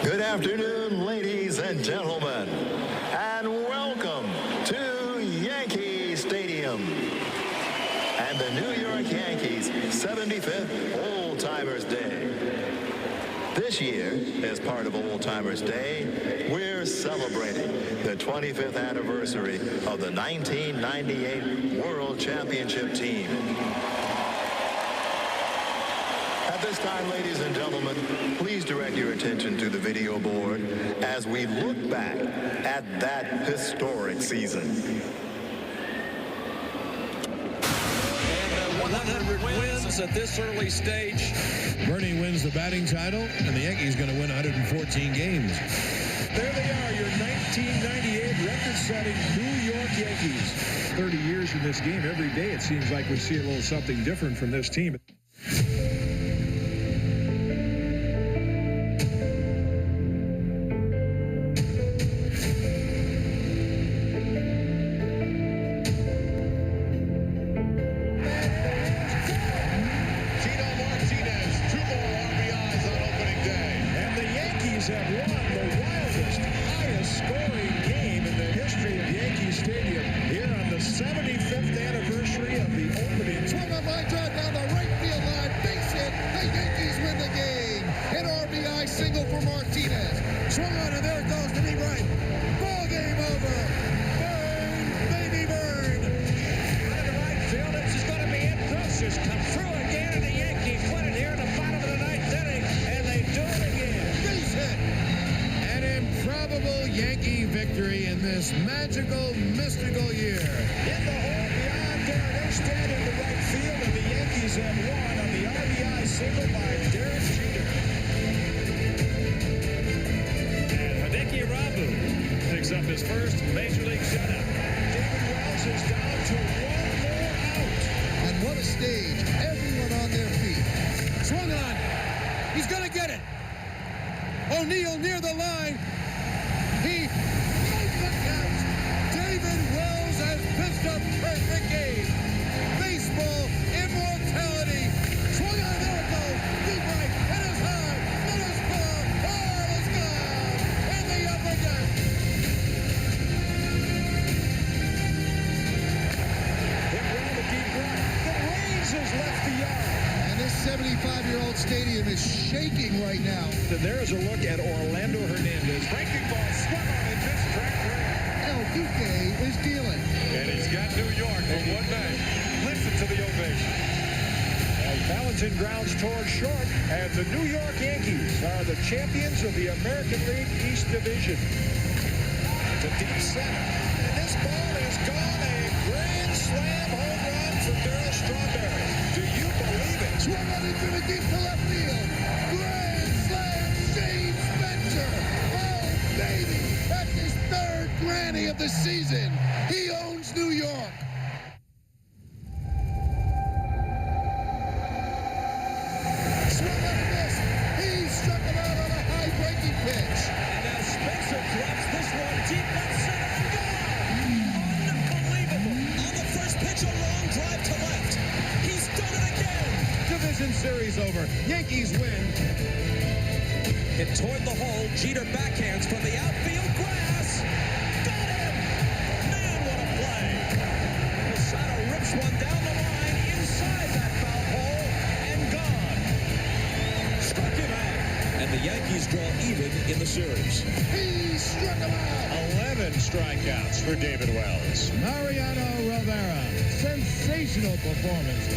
Good afternoon, ladies and gentlemen, and welcome to Yankee Stadium and the New York Yankees' 75th Old Timers Day. This year, as part of Old Timers Day, we're celebrating the 25th anniversary of the 1998 World Championship team. At this time, ladies and gentlemen, please direct your attention to the video board as we look back at that historic season. And 100 wins at this early stage. Bernie wins the batting title, and the Yankees going to win 114 games. There they are, your 1998 record-setting New York Yankees. 30 years in this game. Every day it seems like we see a little something different from this team. Have won the wildest, highest-scoring game in the history of Yankee Stadium here on the 75th anniversary of the opening. Swung on line drive down the right field line, base hit. The Yankees win the game. An RBI single for Martinez. Swung on, and there it goes to deep right. Ball game over. Burn, baby, burn. Out of the right field, this is going to be it. Bruce has come through again, and the Yankees win it here in the bottom of the ninth inning, and they do it again. Base hit. An improbable Yankee victory in this magical, mystical year. In the hole beyond there, they're standing in the right field, and the Yankees have won on the RBI single by Derek Jeter. And Hideki Rabu picks up his first Major League shutout. David Wells is down to one more out. And what a stage. Everyone on their feet. Swung on. He's going to get it. O'Neill near the line. He makes the catch. David Wells has pitched a perfect game. Baseball immortality. Swung on, there it goes. Deep right. It is high. It is far. Oh, it's gone. In the upper deck. Hit well to deep right. The Rays has left the yard. And this 75-year-old stadium is shaking right now. And there's a look at Orlando Hernandez. Breaking ball swung on and missed track right. El Duque is dealing. And he's got New York for one night. Listen to the ovation. As Valentin grounds towards short, and the New York Yankees are the champions of the American League East Division. To deep center. And this ball is gone. A grand slam home run for Darryl Strawberry. Do you believe it? Swung on into the deep to left field. Grand slam, Shane Spencer. Oh, baby. That's his third granny of the season. He owns New York. Swung on and missed. He struck him out on a high breaking pitch. And now Spencer drops this one deep left center and gone. Unbelievable. On the first pitch, a long drive to left. He's done it again. Division series over. Yankees win. Hit toward the hole. Jeter backhands from the outfield grass. Got him. Man, what a play. Posada rips one down the line inside that foul hole and gone. Struck him out. And the Yankees draw even in the series. He struck him out. 11 strikeouts for David Wells. Mariano Rivera. Sensational performance.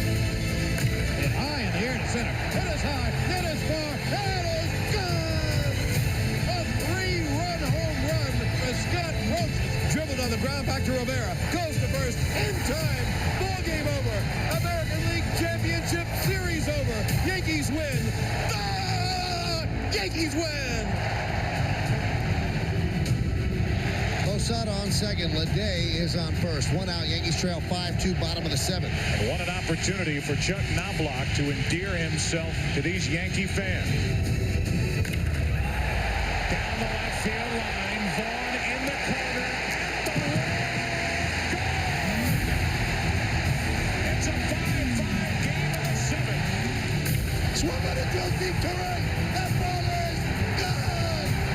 Hit high in the air to center. It is high. It is far. It is good. A three-run home run for Scott Roses. Dribbled on the ground back to Rivera. Goes to first. In time. Ball game over. American League Championship Series over. Yankees win. Yankees win. Posada on second. Leday is on first. One out. Yankees trail 5-2, bottom of the seventh. And what an opportunity for Chuck Knobloch to endear himself to these Yankee fans. Down the left field line. Vaughn in the corner. At the wall. Gone. It's a 5-5 game in the seventh. Swung on a drill deep to right. That ball is gone.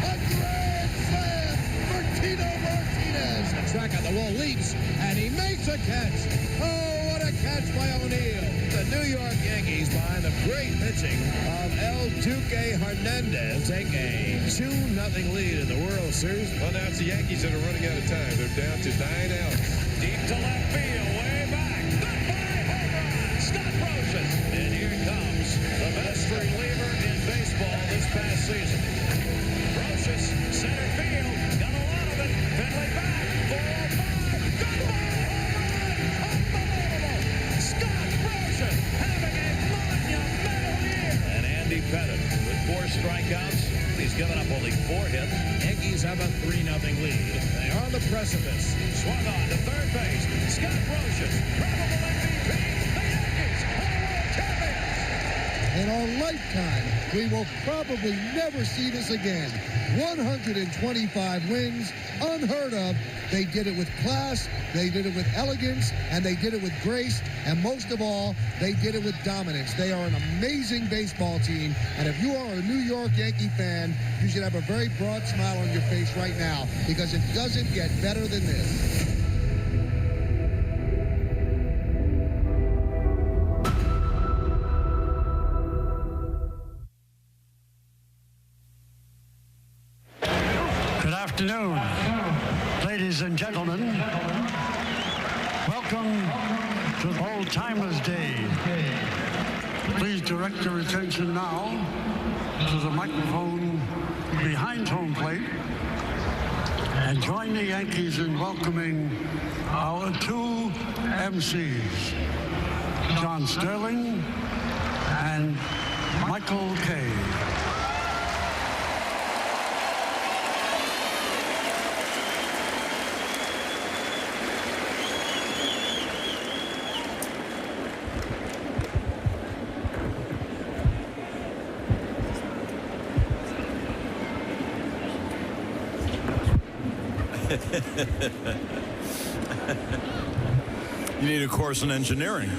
leaps, and he makes a catch. Oh, what a catch by O'Neill. The New York Yankees, behind the great pitching of El Duque Hernandez, take a 2-0 lead in the World Series. Well, now it's the Yankees that are running out of time. They're down to 9 outs. Deep to left field, way back. Goodbye, home run. Scott Roses. And here comes the best reliever in baseball this past season. Roses, center field, got a lot of it. Finley back, 405. Goodbye, home run. Unbelievable. Scott Roses having a monumental year. And Andy Pettit with 4 strikeouts. He's given up only 4 hits. Yankees have a 3-0 lead. They are on the precipice. Swung on to third base. Scott Roses, probable MVP. The Yankees are world champions. In our lifetime, we will probably never see this again. 125 wins, unheard of. They did it with class, they did it with elegance, and they did it with grace, and most of all, they did it with dominance. They are an amazing baseball team, and if you are a New York Yankee fan, you should have a very broad smile on your face right now, because it doesn't get better than this. Good afternoon, ladies and gentlemen. Welcome to Old Timers Day. Please direct your attention now to the microphone behind home plate and join the Yankees in welcoming our 2 MCs, John Sterling and Michael Kay. You need a course in engineering.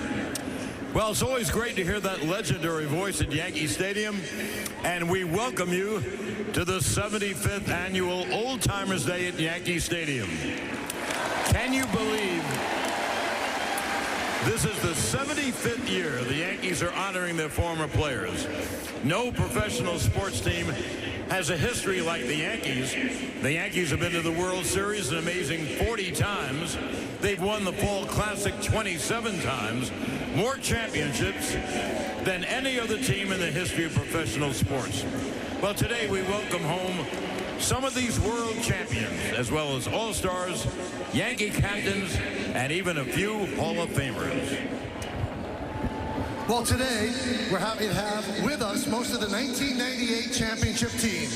Well, it's always great to hear that legendary voice at Yankee Stadium, and we welcome you to the 75th annual Old Timers Day at Yankee Stadium. Can you believe this is the 75th year the Yankees are honoring their former players? No professional sports team has a history like the Yankees. The Yankees have been to the World Series an amazing 40 times. They've won the Fall Classic 27 times, more championships than any other team in the history of professional sports. Well, today we welcome home some of these world champions, as well as all-stars, Yankee captains, and even a few Hall of Famers. Well, today, we're happy to have with us most of the 1998 championship team.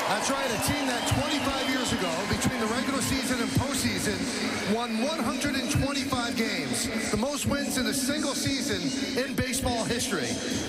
That's right, a team that 25 years ago, between the regular season and postseason, won 125 games, the most wins in a single season in baseball history.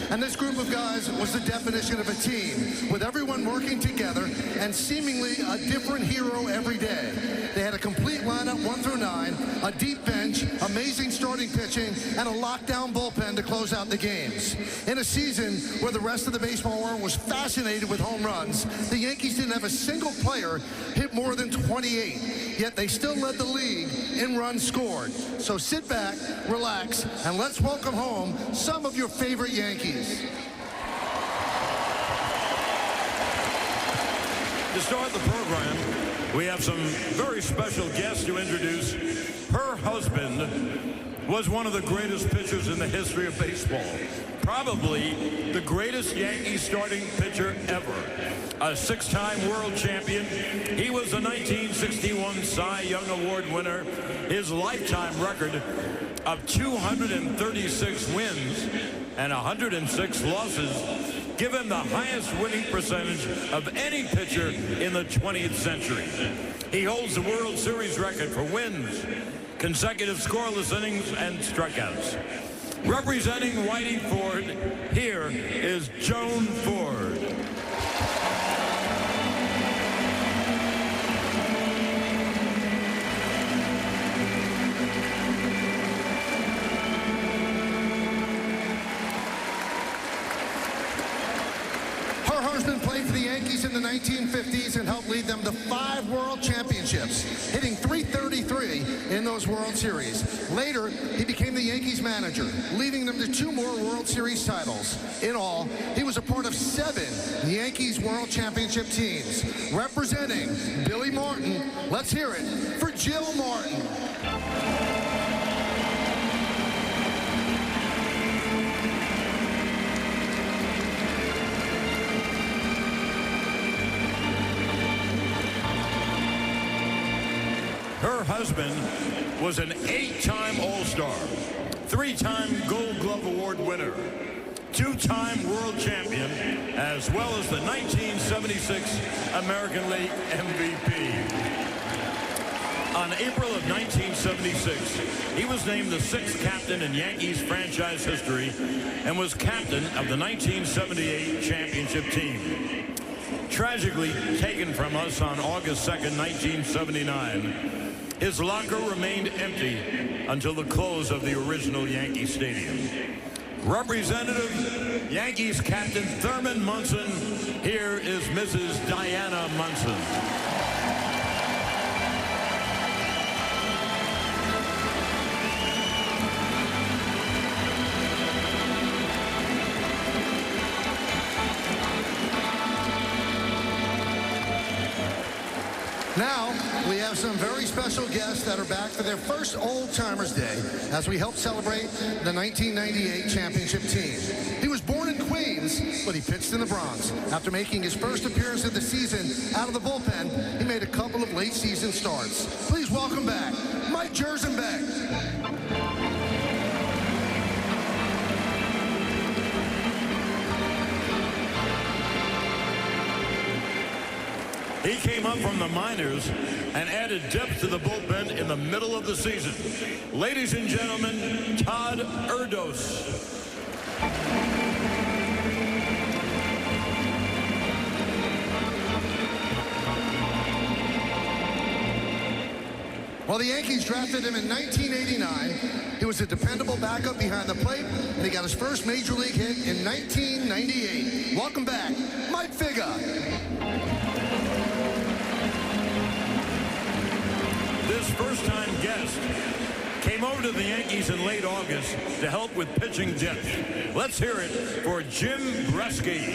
And this group of guys was the definition of a team, with everyone working together and seemingly a different hero every day. They had a complete lineup 1 through 9, a deep bench, amazing starting pitching, and a lockdown bullpen to close out the games. In a season where the rest of the baseball world was fascinated with home runs, the Yankees didn't have a single player hit more than 28, yet they still led the league in runs scored. So sit back, relax, and let's welcome home some of your favorite Yankees. To start the program, we have some very special guests to introduce. Her husband was one of the greatest pitchers in the history of baseball. Probably the greatest Yankee starting pitcher ever. A 6-time world champion. He was a 1961 Cy Young Award winner. His lifetime record of 236 wins and 106 losses give him the highest winning percentage of any pitcher in the 20th century. He holds the World Series record for wins, consecutive scoreless innings, and strikeouts. Representing Whitey Ford, here is Joan Ford. Her husband played for the Yankees in the 1950s and helped lead them to 5 world championships, hitting .333 in those World Series. Later, he became the Yankees manager, leading them to 2 more World Series titles. In all, he was a part of 7 Yankees World Championship teams. Representing Billy Martin, let's hear it for Jill Martin. Her husband was an 8-time All-Star, 3-time Gold Glove Award winner, 2-time world champion, as well as the 1976 American League MVP. On April of 1976, he was named the 6th captain in Yankees franchise history and was captain of the 1978 championship team. Tragically taken from us on August 2nd, 1979, his locker remained empty until the close of the original Yankee Stadium. Representative Yankees captain Thurman Munson, here is Mrs. Diana Munson. Now, we have some very special guests that are back for their first Old Timers Day as we help celebrate the 1998 championship team. He was born in Queens, but he pitched in the Bronx. After making his first appearance of the season out of the bullpen, he made a couple of late season starts. Please welcome back Mike Jerzenbeck. He came up from the minors and added depth to the bullpen in the middle of the season. Ladies and gentlemen, Todd Erdos. Well, the Yankees drafted him in 1989. He was a dependable backup behind the plate, and he got his first major league hit in 1998. Welcome back, Mike Figa. This first-time guest came over to the Yankees in late August to help with pitching depth. Let's hear it for Jim Bresky.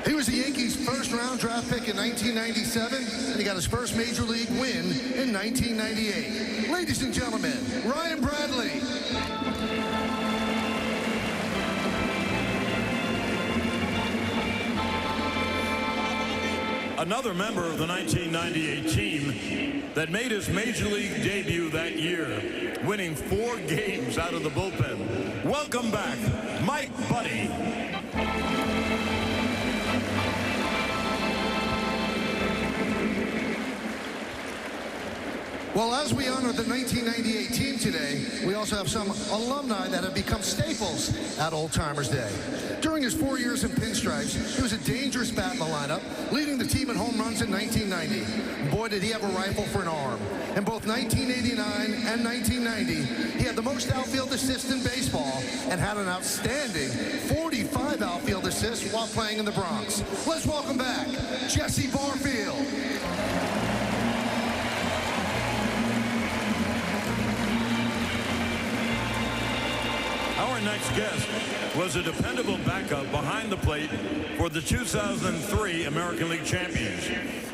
He was the Yankees' first-round draft pick in 1997, and he got his first major league win in 1998. Ladies and gentlemen, Ryan Bradley. Another member of the 1998 team that made his major league debut that year, winning 4 games out of the bullpen. Welcome back, Mike Buddy. Well, as we honor the 1998 team today, we also have some alumni that have become staples at Old Timers Day. During his 4 years in pinstripes, he was a dangerous bat in the lineup, leading the team in home runs in 1990. Boy, did he have a rifle for an arm. In both 1989 and 1990, he had the most outfield assists in baseball and had an outstanding 45 outfield assists while playing in the Bronx. Let's welcome back Jesse Barfield. Our next guest was a dependable backup behind the plate for the 2003 American League champions.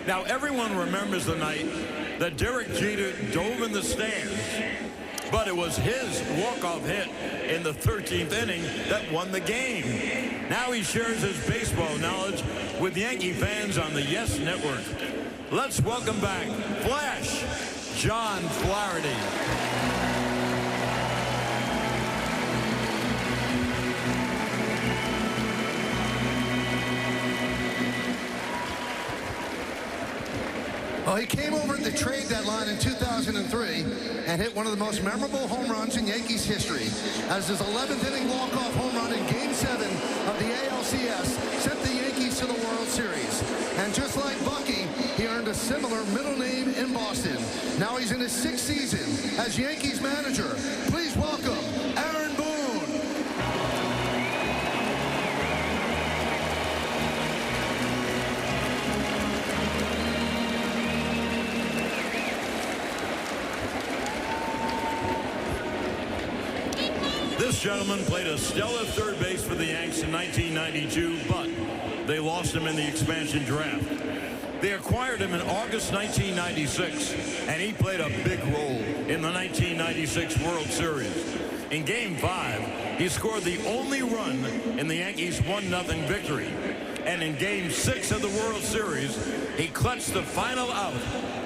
Now, everyone remembers the night that Derek Jeter dove in the stands, but it was his walk-off hit in the 13th inning that won the game. Now he shares his baseball knowledge with Yankee fans on the Yes Network. Let's welcome back Flash John Flaherty. Well, he came over at the trade deadline in 2003 and hit one of the most memorable home runs in Yankees history, as his 11th inning walk-off home run in Game 7 of the ALCS sent the Yankees to the World Series. And just like Bucky, he earned a similar middle name in Boston. Now he's in his 6th season as Yankees manager. Please welcome Aaron Boone. This gentleman played a stellar third base for the Yanks in 1992, but they lost him in the expansion draft. They acquired him in August 1996, and he played a big role in the 1996 World Series. In Game 5, he scored the only run in the Yankees' 1-0 victory. And in Game 6 of the World Series, he clutched the final out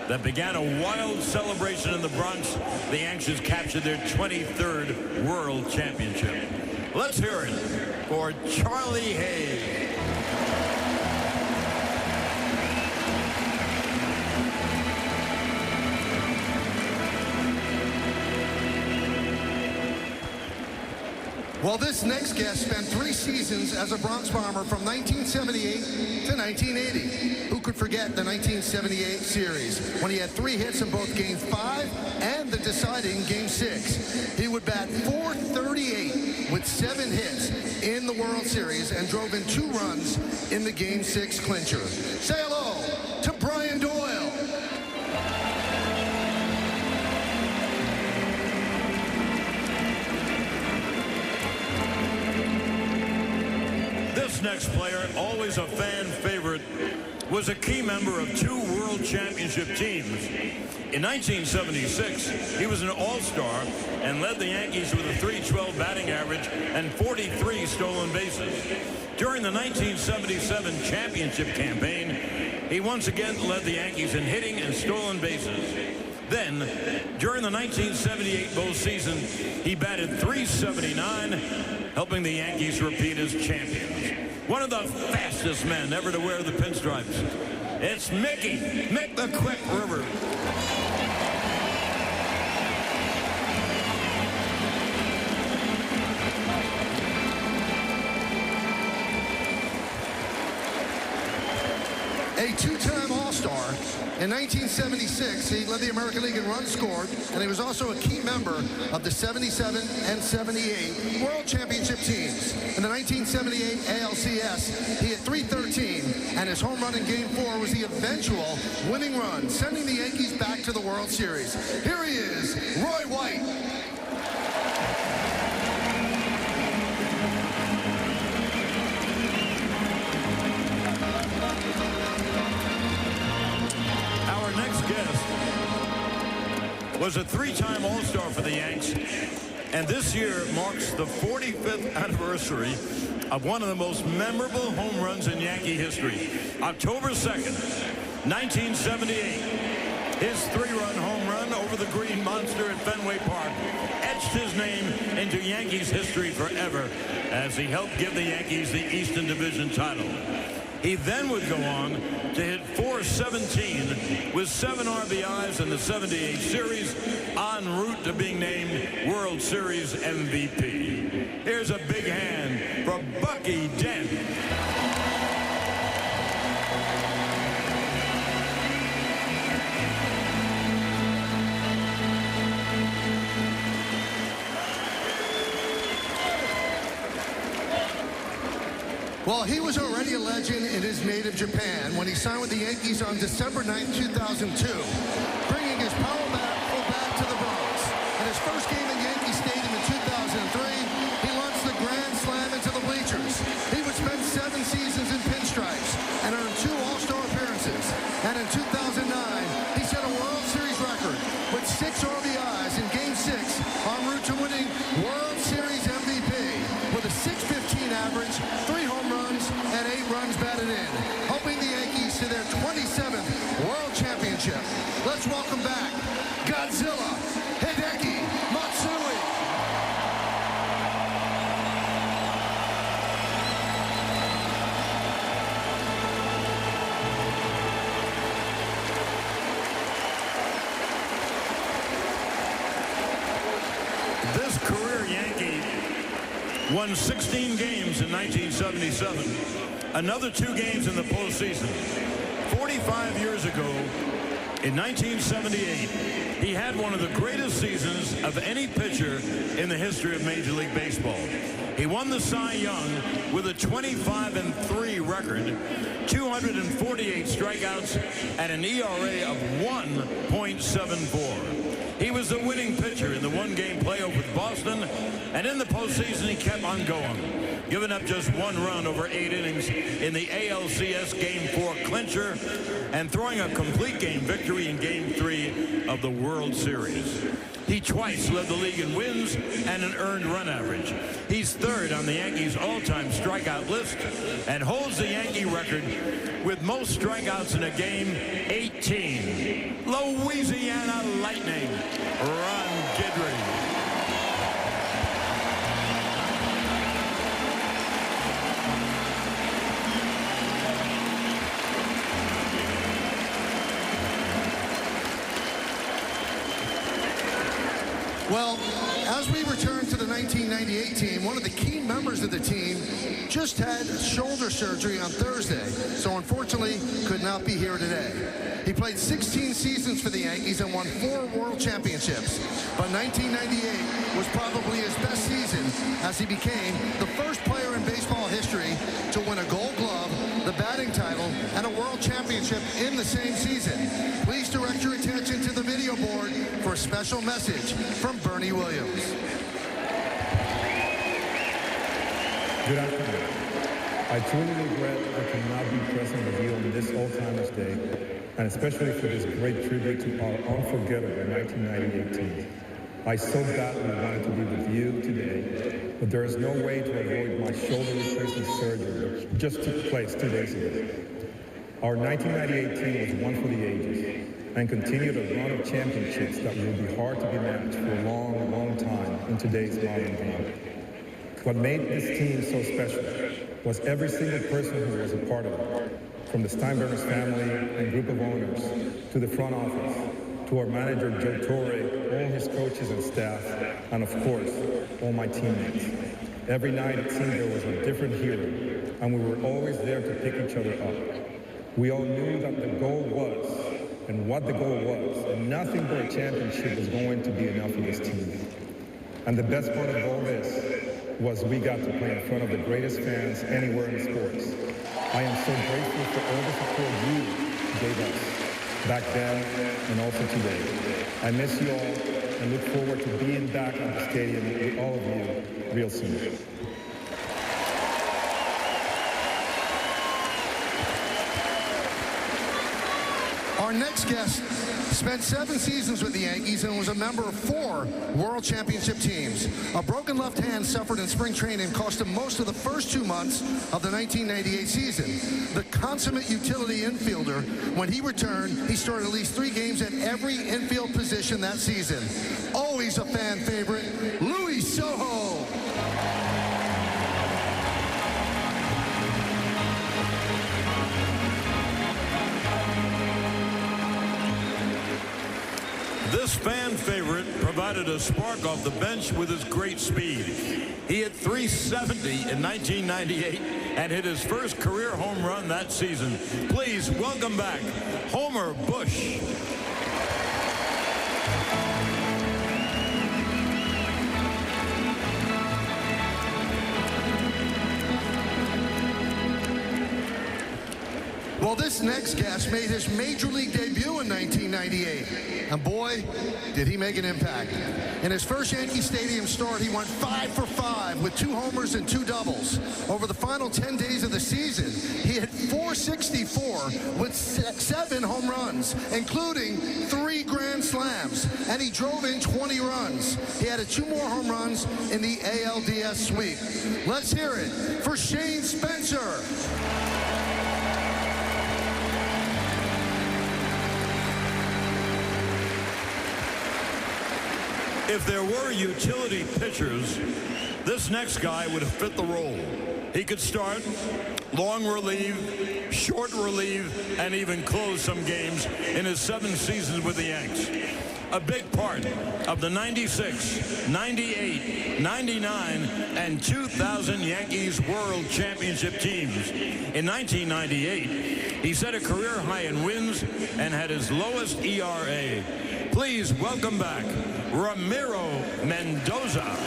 that began a wild celebration in the Bronx. The Yankees captured their 23rd World Championship. Let's hear it for Charlie Hayes. Well, this next guest spent 3 seasons as a Bronx Bomber from 1978 to 1980. Who could forget the 1978 series when he had 3 hits in both Game 5 and the deciding Game 6. He would bat .438 with 7 hits in the World Series and drove in 2 runs in the Game 6 clincher. Say hello to Brian Doyle. This next player, always a fan favorite, was a key member of 2 World Championship teams. In 1976, he was an all-star and led the Yankees with a .312 batting average and 43 stolen bases. During the 1977 championship campaign, he once again led the Yankees in hitting and stolen bases. Then, during the 1978 postseason, he batted .379, helping the Yankees repeat as champions. One of the fastest men ever to wear the pinstripes. It's Mick the Quick River. A 2-time All-Star. In 1976, he led the American League in runs scored, and he was also a key member of the 77 and 78 World Championship teams. In the 1978 ALCS, he hit .313, and his home run in Game 4 was the eventual winning run, sending the Yankees back to the World Series. Here he is, Roy White. Was a 3-time All-Star for the Yanks, and this year marks the 45th anniversary of one of the most memorable home runs in Yankee history. October 2nd, 1978, his 3-run home run over the Green Monster at Fenway Park etched his name into Yankees history forever as he helped give the Yankees the Eastern Division title. He then would go on to hit .417 with 7 RBIs in the 78 series, en route to being named World Series MVP. Here's a big hand for Bucky Dent. Well, he was already a legend in his native Japan when he signed with the Yankees on December 9, 2002, bringing his powerful bat to the Bronx. In his first game at Yankee Stadium in 2003, he launched the grand slam into the bleachers. He would spend 7 seasons in pinstripes and earned 2 All-Star appearances. And in 2009, he set a World Series record with 6 RBIs in Game 6 en route to winning World Series MVP with a .615 average, 3 home runs, and 8 runs batted in, helping the Yankees to their 27th World Championship. Let's welcome back Godzilla Hideki Matsui. This career Yankee won 16 games in 1977, another 2 games in the postseason. 45 years ago, in 1978, he had one of the greatest seasons of any pitcher in the history of Major League Baseball. He won the Cy Young with a 25-3 record, 248 strikeouts, and an ERA of 1.74. He was the winning pitcher in the 1-game playoff with Boston And in the postseason, he kept on going, giving up just 1 run over 8 innings in the ALCS Game 4 clincher and throwing a complete game victory in Game 3 of the World Series. He twice led the league in wins and an earned run average. He's 3rd on the Yankees' all-time strikeout list and holds the Yankee record with most strikeouts in a game, 18. Louisiana Lightning, Ron Guidry. Well, as we return to the 1998 team, one of the key members of the team just had shoulder surgery on Thursday, so unfortunately could not be here today. He played 16 seasons for the Yankees and won 4 World Championships, but 1998 was probably his best season as he became the first player in baseball history to win a Gold Glove, the batting title, and a World Championship in the same season. Please direct your attention to the video board for a special message from Bernie Williams. Good afternoon. I truly regret I cannot be present with you on this Old-Timers Day, and especially for this great tribute to our unforgettable 1998 team. I so badly wanted to be with you today, but there is no way to avoid my shoulder replacement surgery, which just took place 2 days ago. Our 1998 team was one for the ages and continued a run of championships that will be hard to be matched for a long, long time in today's modern game. What made this team so special was every single person who was a part of it, from the Steinbrenner's family and group of owners to the front office, to our manager Joe Torre, all his coaches and staff, and of course, all my teammates. Every night it seemed there was a different hero, and we were always there to pick each other up. We all knew that the goal was, and what the goal was, and nothing but a championship was going to be enough for this team. And the best part of all this was we got to play in front of the greatest fans anywhere in sports. I am so grateful for all the support you gave us back then and also today. I miss you all and look forward to being back at the stadium with all of you real soon. Our next guest spent 7 seasons with the Yankees and was a member of 4 World Championship teams. A broken left hand suffered in spring training cost him most of the first 2 months of the 1998 season. The consummate utility infielder, when he returned, he started at least 3 games at every infield position that season. Always a fan favorite, Louis Soho. This fan favorite provided a spark off the bench with his great speed. He hit .370 in 1998 and hit his first career home run that season. Please welcome back Homer Bush. Well, this next guest made his major league debut in 1998. And boy, did he make an impact. In his first Yankee Stadium start, he went 5 for 5 with 2 homers and 2 doubles. Over the final 10 days of the season, he hit .464 with 7 home runs, including 3 grand slams. And he drove in 20 runs. He had 2 more home runs in the ALDS sweep. Let's hear it for Shane Spencer. If there were utility pitchers, this next guy would have fit the role. He could start, long relieve, short relieve, and even close some games in his 7 seasons with the Yanks. A big part of the 96, 98, 99, and 2000 Yankees World Championship teams. In 1998, he set a career high in wins and had his lowest ERA. Please welcome back Ramiro Mendoza.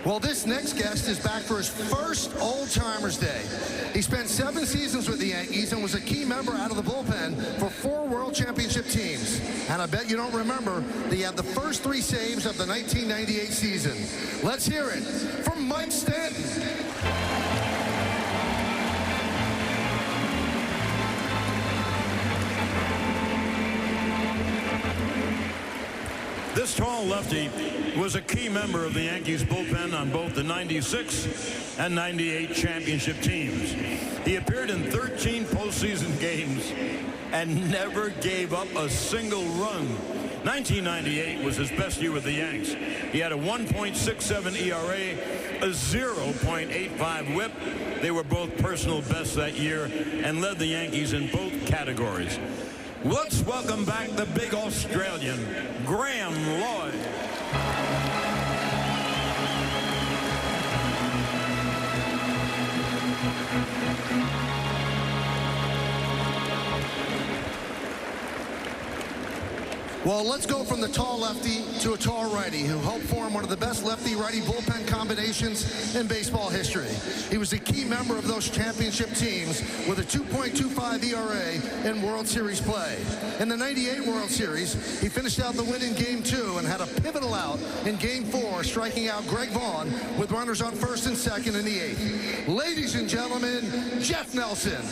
Well, this next guest is back for his first Old Timers Day. He spent 7 seasons with the Yankees and was a key member out of the bullpen for 4 World Championship teams. And I bet you don't remember that he had the first 3 saves of the 1998 season. Let's hear it from Mike Stanton. This tall lefty was a key member of the Yankees bullpen on both the 96 and 98 championship teams. He appeared in 13 postseason games and never gave up a single run. 1998 was his best year with the Yanks. He had a 1.67 ERA, a 0.85 whip. They were both personal bests that year and led the Yankees in both categories. Let's welcome back the big Australian, Graham Lloyd. Well, let's go from the tall lefty to a tall righty who helped form one of the best lefty-righty bullpen combinations in baseball history. He was a key member of those championship teams with a 2.25 ERA in World Series play. In the 98 World Series, he finished out the win in Game 2 and had a pivotal out in Game 4, striking out Greg Vaughn with runners on first and second in the 8th. Ladies and gentlemen, Jeff Nelson.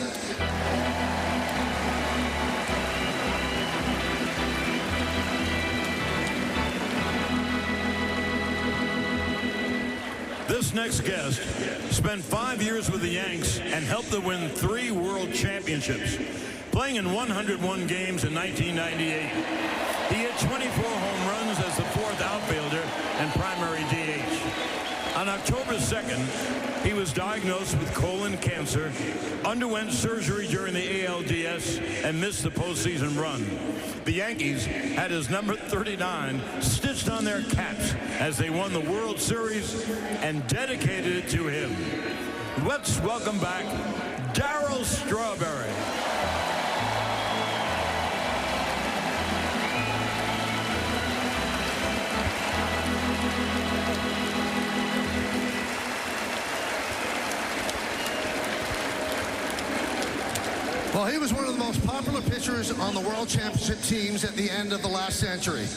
This next guest spent 5 years with the Yanks and helped them win 3 world championships. Playing in 101 games in 1998, he hit 24 home runs as the 4th outfielder and primary DH. On October 2nd, he was diagnosed with colon cancer, underwent surgery during the ALDS, and missed the postseason run. The Yankees had his number 39 stitched on their caps as they won the World Series and dedicated it to him. Let's welcome back Darryl Strawberry. Well, he was one of the most popular pitchers on the World Championship teams at the end of the last century.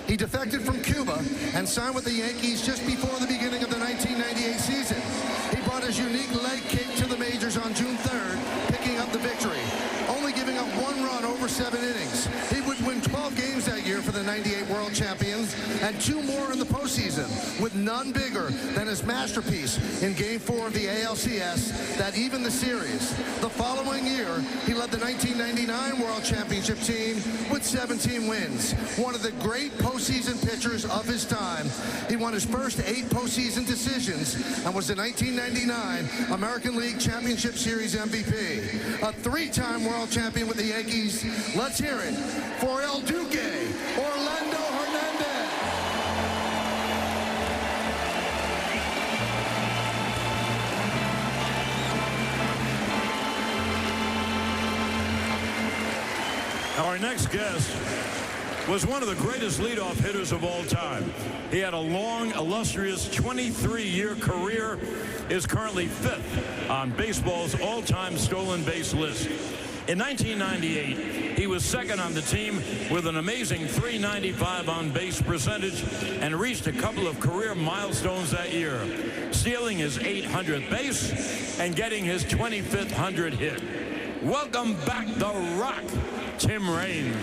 He defected from Cuba and signed with the Yankees just before the beginning of the 1998 season. He brought his unique leg kick to the majors on June 3rd, picking up the victory, only giving up 1 run over 7 innings. He would win 12 games that year for the 98 World Champions and 2 more in the postseason, with none bigger than his masterpiece in Game 4 of the ALCS that evened the series. The following year, he led the 1999 World Championship team with 17 wins, one of the great postseason pitchers of his time. He won his first 8 postseason decisions and was the 1999 American League Championship Series MVP. A 3-time world champion with the Yankees. Let's hear it for El Duque, Orlando Hernandez. Our next guest was one of the greatest leadoff hitters of all time. He had a long, illustrious 23-year career, is currently 5th on baseball's all-time stolen base list. In 1998, he was 2nd on the team with an amazing .395 on-base percentage and reached a couple of career milestones that year, stealing his 800th base and getting his 25th 100 hit. Welcome back, The Rock, Tim Raines.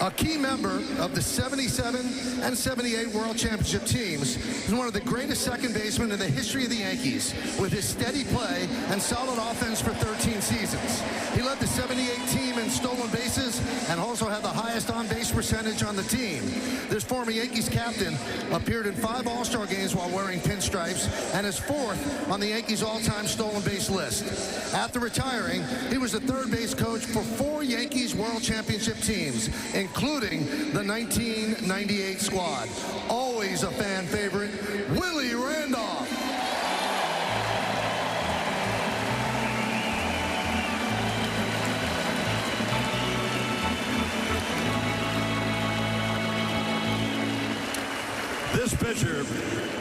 A key member of the 77 and 78 World Championship teams, is one of the greatest second basemen in the history of the Yankees, with his steady play and solid offense for 13 seasons. He led the 78 team in stolen bases and also had the highest on-base percentage on the team. This former Yankees captain appeared in 5 All-Star games while wearing pinstripes and is 4th on the Yankees all-time stolen base list. After retiring, he was the 3rd base coach for 4 Yankees World Championship teams, including the 1998 squad. Always a fan favorite, Willie Randolph. This pitcher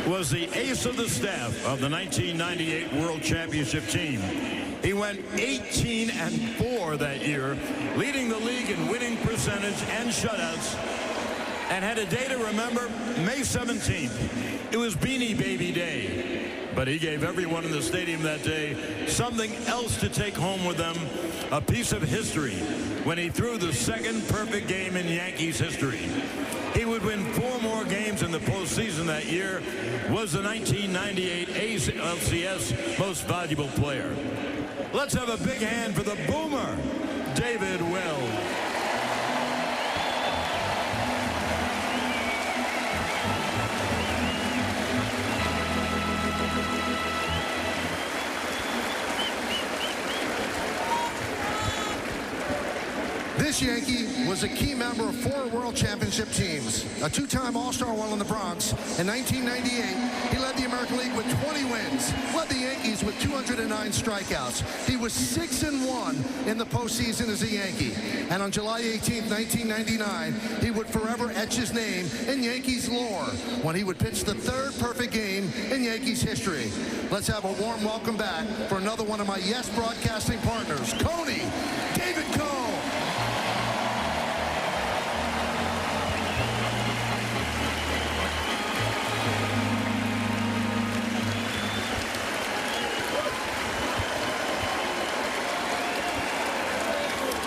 was the ace of the staff of the 1998 World Championship team. He went 18-4 that year, leading the league in winning percentage and shutouts, and had a day to remember, May 17th. It was Beanie Baby Day, but he gave everyone in the stadium that day something else to take home with them, a piece of history, when he threw the second perfect game in Yankees history. He would win 4 more games in the postseason that year, was the 1998 ALCS Most Valuable Player. Let's have a big hand for the Boomer, David Wells. This Yankee was a key member of 4 World Championship teams, a 2-time All-Star while in the Bronx. In 1998, he led the American League with 20 wins, led the Yankees with 209 strikeouts. He was 6-1 in the postseason as a Yankee. And on July 18, 1999, he would forever etch his name in Yankees lore when he would pitch the 3rd perfect game in Yankees history. Let's have a warm welcome back for another one of my Yes Broadcasting partners, Coney, David Cone.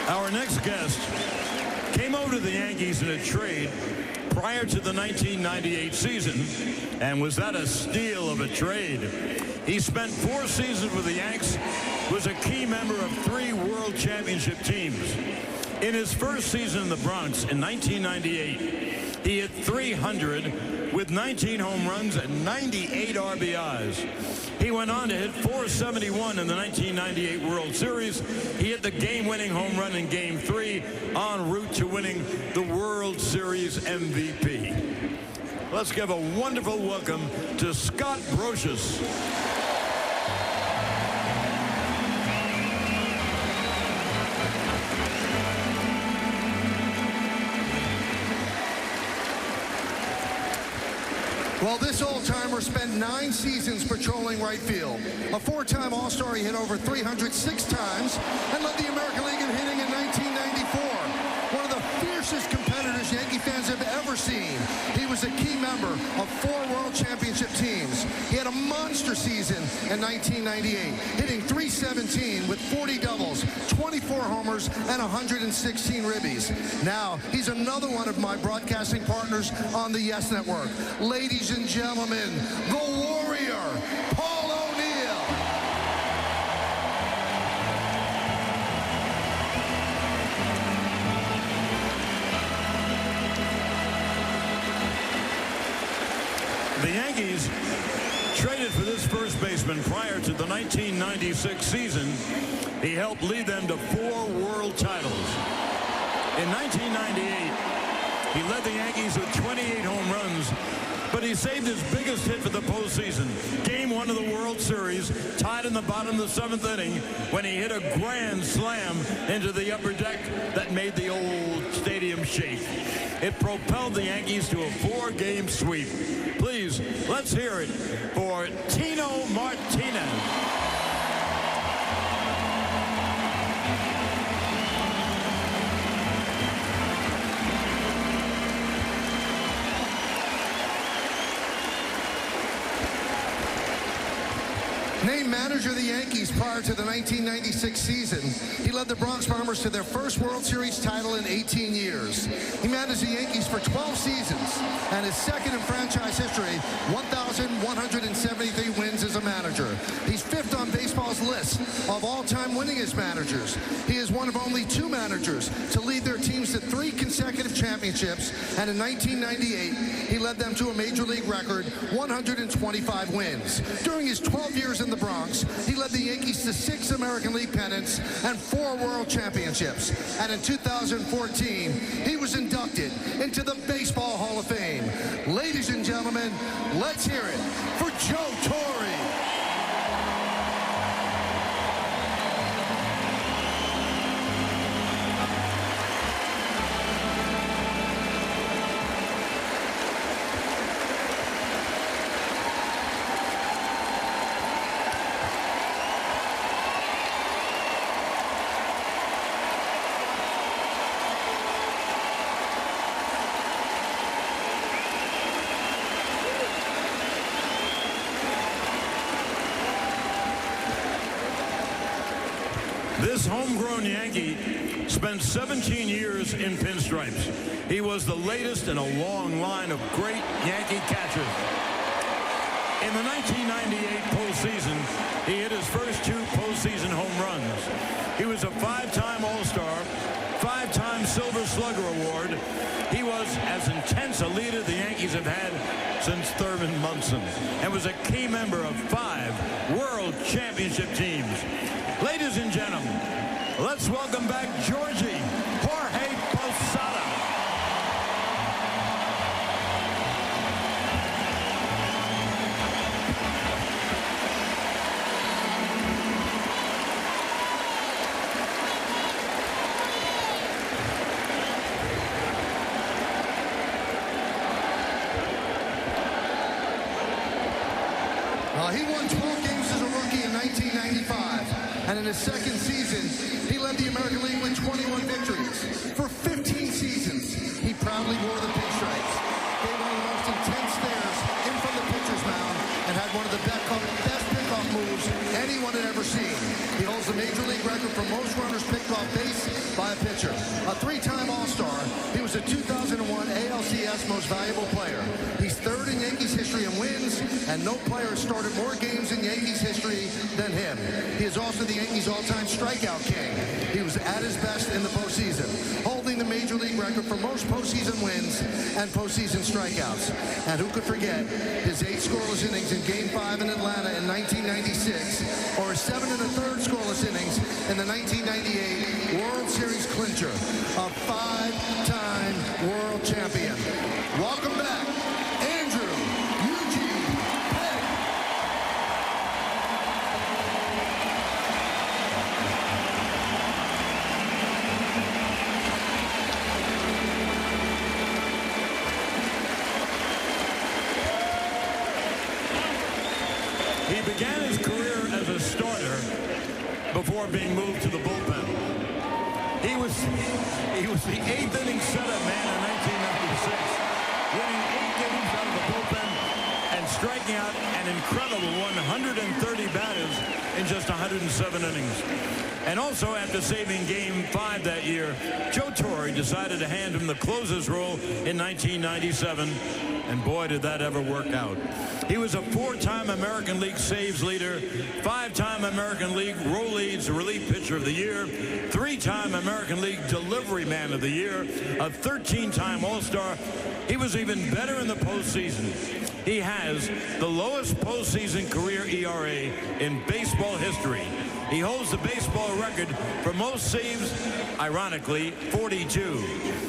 Our next guest came over to the Yankees in a trade prior to the 1998 season, and was that a steal of a trade. He spent 4 seasons with the Yanks, was a key member of 3 World Championship teams. In his first season in the Bronx in 1998, he hit .300 with 19 home runs and 98 RBIs. He went on to hit .471 in the 1998 World Series. He hit the game-winning home run in Game 3, en route to winning the World Series MVP. Let's give a wonderful welcome to Scott Brocious. Well, this old-timer spent 9 seasons patrolling right field. A 4-time All-Star, he hit over 306 times and led the American League in hitting in 1994. One of the fiercest competitors Yankee fans have ever seen. He was a key member of 4 World Championship teams. He had a monster season in 1998, hitting .317 with 40 doubles, 24 homers, and 116 ribbies. Now, he's another one of my broadcasting partners on the Yes Network. Ladies and gentlemen, the Warrior, Paul O'Neill. The Yankees traded for this first baseman prior to the 1996 season. He helped lead them to 4 world titles. In 1998, he led the Yankees with 28 home runs, but he saved his biggest hit for the postseason. Game 1 of the World Series, tied in the bottom of the 7th inning, when he hit a grand slam into the upper deck that made the old stadium shake. It propelled the Yankees to a 4-game sweep. Please, let's hear it for Tino Martinez. Named manager of the Yankees prior to the 1996 season, he led the Bronx Bombers to their first World Series title in 18 years. He managed the Yankees for 12 seasons, and his second in franchise history, 1,173 wins as a manager. He's 5th on baseball's list of all-time winningest managers. He is one of only 2 managers to lead their teams to 3 consecutive championships, and in 1998, he led them to a major league record 125 wins. During his 12 years in the Bronx, he led the Yankees to 6 American League pennants and 4 World Championships. And in 2014, he was inducted into the Baseball Hall of Fame. Ladies and gentlemen, let's hear it for Joe Torre. This homegrown Yankee spent 17 years in pinstripes. He was the latest in a long line of great Yankee catchers. In the 1998 postseason, he hit his first 2 postseason home runs. He was a 5-time All-Star, 5-time Silver Slugger Award. He was as intense a leader the Yankees have had since Thurman Munson, and was a key member of 5 World Championship teams. Ladies and gentlemen, let's welcome back Jorge Posada. He won 12 games as a rookie in 1995, and in his second season, he led the American League with 21 victories. For 15 seasons, he proudly wore the pinstripes, gave one of the most intense stares in from the pitcher's mound, and had one of the best pickoff moves anyone had ever seen. He holds the Major League record for most runners picked off base by a pitcher. A 3-time All-Star, he was a 2001 ALCS Most Valuable Player. He's 3rd in Yankees history in wins, and no player has started more games in Yankees history than him. He is also the Yankees' all-time strikeout king. He was at his best in the postseason, holding the Major League record for most postseason wins and postseason strikeouts. And who could forget his 8 scoreless innings in Game 5 in Atlanta in 1996, or his 7 1/3 scoreless innings in the 1998 World Series clincher, a 5-time world champion. Welcome back, Andrew Eugene Petty. He began his career as a starter before being moved to the bullpen. He was the 8th inning setup man in 1996, winning 8 games out of the bullpen and striking out an incredible 130 batters in just 107 innings. And also, after saving Game 5 that year, Joe Torre decided to hand him the closer's role in 1997, and boy, did that ever work out. He was a 4-time American League saves leader, 5-time American League roll leads relief pitcher of the year, 3-time American League delivery man of the year, a 13-time All-Star. He was even better in the postseason. He has the lowest postseason career ERA in baseball history. He holds the baseball record for most saves, ironically, 42.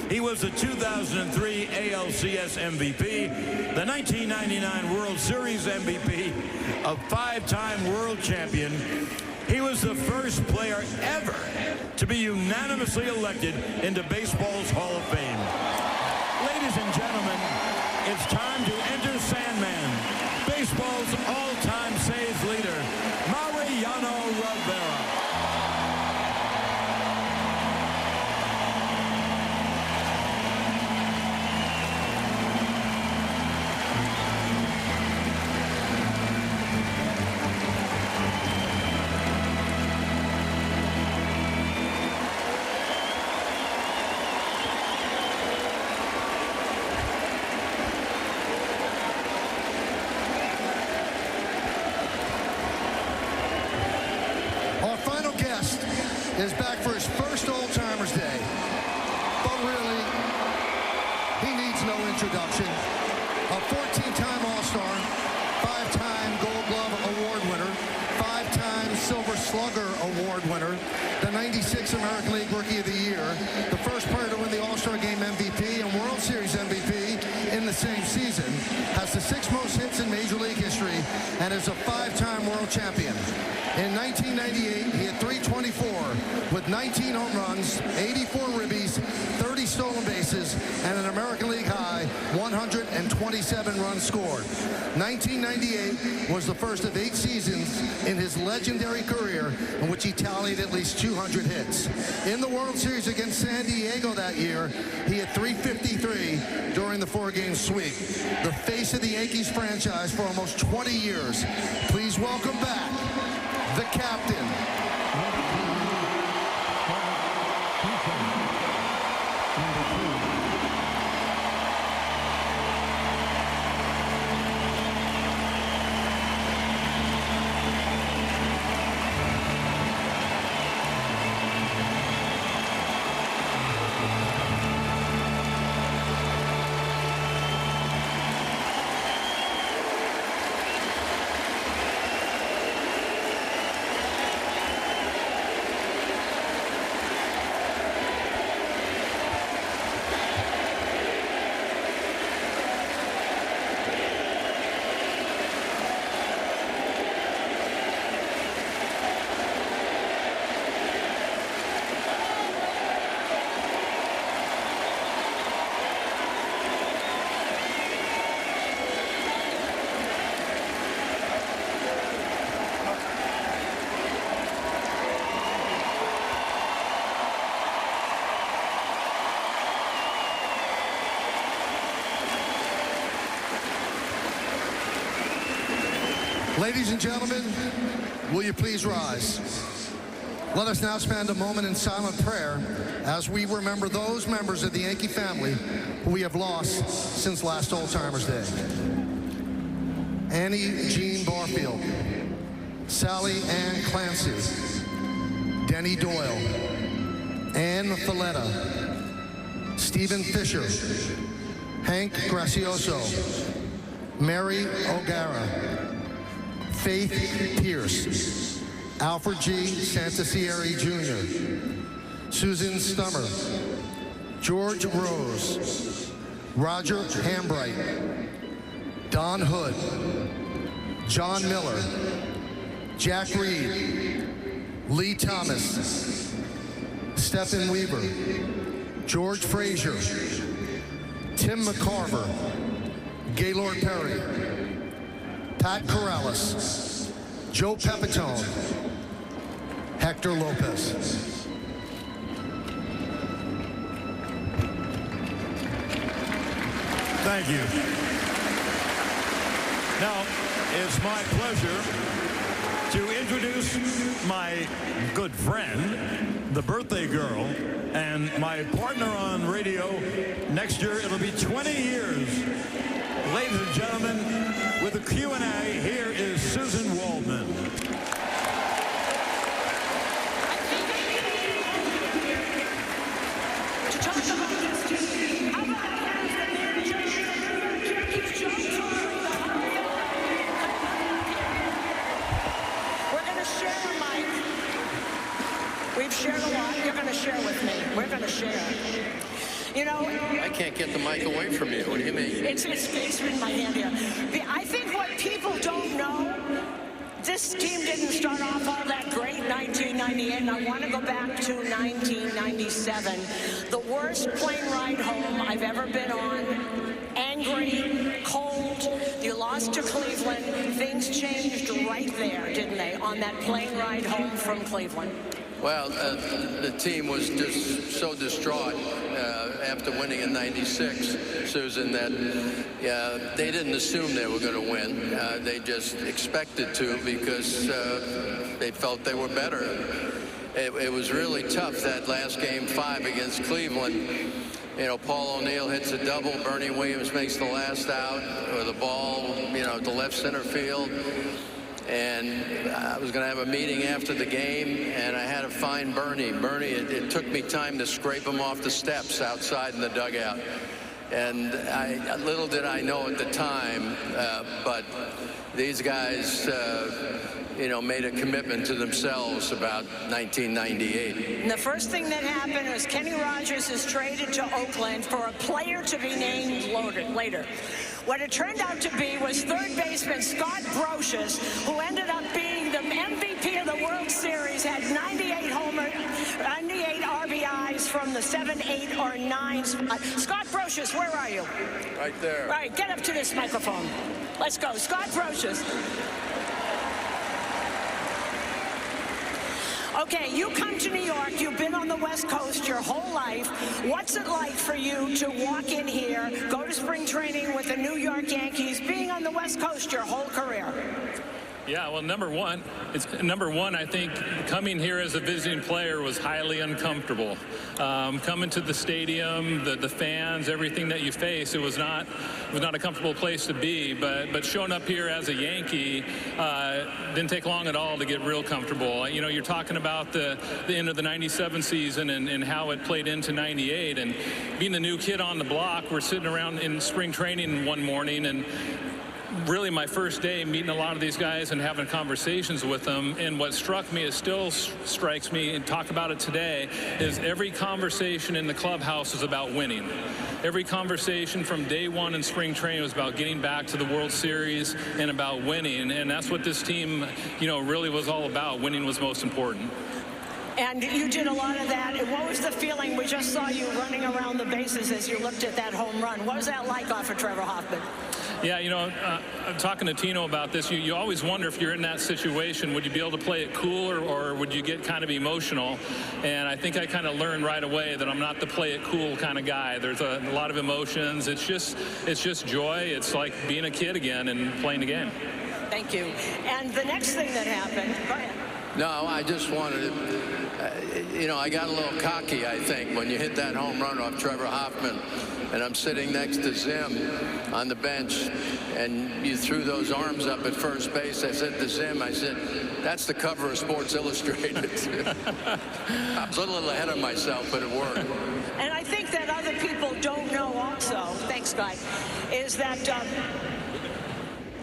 He was the 2003 ALCS MVP, the 1999 World Series MVP, a 5-time world champion. He was the first player ever to be unanimously elected into baseball's Hall of Fame. Ladies and gentlemen, it's time to enter Sandman, baseball's all-time saves leader, Mariano Rivera. Is back for his first Old-Timers Day. But really, he needs no introduction. A 14-time All-Star, 5-time Gold Glove Award winner, 5-time Silver Slugger Award winner, the 96 American League Rookie of the Year, the first player to win the All-Star Game MVP and World Series MVP in the same season, has the 6th most hits in Major League history, and is a 5-time world champion. In 1998, he had .324 with 19 home runs, 84 ribbies, 30 stolen bases, and an American League high 127 runs scored. 1998 was the first of 8 seasons in his legendary career in which he tallied at least 200 hits. In the World Series against San Diego that year, he had .353 during the 4-game sweep. The face of the Yankees franchise for almost 20 years. Please welcome back the captain, Ladies and gentlemen, will you please rise? Let us now spend a moment in silent prayer as we remember those members of the Yankee family who we have lost since last Old Timers Day. Annie Jean Barfield, Sally Ann Clancy, Denny Doyle, Ann Falletta, Stephen Fisher, Hank Gracioso, Mary O'Gara, Faith Pierce, Alfred G. Santasieri Jr., Susan Stummer, George Rose, Roger Hambright, Don Hood, John Miller, Jack Reed, Lee Thomas, Stephen Weaver, George Frazier, Tim McCarver, Gaylord Perry, Pat Corrales, Joe Pepitone, Hector Lopez. Thank you. Now, it's my pleasure to introduce my good friend, the birthday girl, and my partner on radio. Next year, it'll be 20 years. Ladies and gentlemen, with the Q&A, here is Susan Waldman. We've shared a lot. You're going to share with me. We're going to share. You know, I can't get the mic away from you. What do you mean? It's in my hand here. I think what people don't know, this team didn't start off all that great in 1998, and I want to go back to 1997. The worst plane ride home I've ever been on. Angry, cold. You lost to Cleveland. Things changed right there, didn't they, on that plane ride home from Cleveland? Well, the team was just so distraught after winning in '96, Susan, that they didn't assume they were going to win. They just expected to because they felt they were better. It was really tough, that last game 5 against Cleveland. You know, Paul O'Neill hits a double. Bernie Williams makes the last out with a ball, you know, to left center field. And I was going to have a meeting after the game, and I had to find Bernie. Bernie, it took me time to scrape him off the steps outside in the dugout. And little did I know at the time, but these guys, you know, made a commitment to themselves about 1998. And the first thing that happened was Kenny Rogers is traded to Oakland for a player to be named later. What it turned out to be was third baseman Scott Brocious, who ended up being the MVP of the World Series, had 98 RBIs from the 7, 8, or 9. Scott Brocious, where are you? Right there. All right, get up to this microphone. Let's go. Scott Brocious. Okay, you come to New York, you've been on the West Coast your whole life. What's it like for you to walk in here, go to spring training with the New York Yankees, being on the West Coast your whole career? Yeah, well, number one, I think coming here as a visiting player was highly uncomfortable. Coming to the stadium, the fans, everything that you face, it was not a comfortable place to be. But showing up here as a Yankee didn't take long at all to get real comfortable. You know, you're talking about the end of the '97 season and how it played into '98, and being the new kid on the block, we're sitting around in spring training one morning, and really my first day meeting a lot of these guys and having conversations with them. And what struck me, it still strikes me, and talk about it today, is every conversation in the clubhouse is about winning. Every conversation from day one in spring training was about getting back to the World Series and about winning. And that's what this team, you know, really was all about. Winning was most important. And you did a lot of that. And what was the feeling? We just saw you running around the bases as you looked at that home run. What was that like off of Trevor Hoffman? Yeah, you know, I'm talking to Tino about this. You always wonder if you're in that situation, would you be able to play it cool, or would you get kind of emotional? And I think I kind of learned right away that I'm not the play it cool kind of guy. There's a lot of emotions. It's just joy. It's like being a kid again and playing the game. Thank you. And the next thing that happened, go ahead. No, I just wanted to, you know, I got a little cocky, I think, when you hit that home run off Trevor Hoffman. And I'm sitting next to Zim on the bench, and you threw those arms up at first base. I said to Zim, I said, that's the cover of Sports Illustrated. I was a little ahead of myself, but it worked. And I think that other people don't know also, thanks, Guy, is that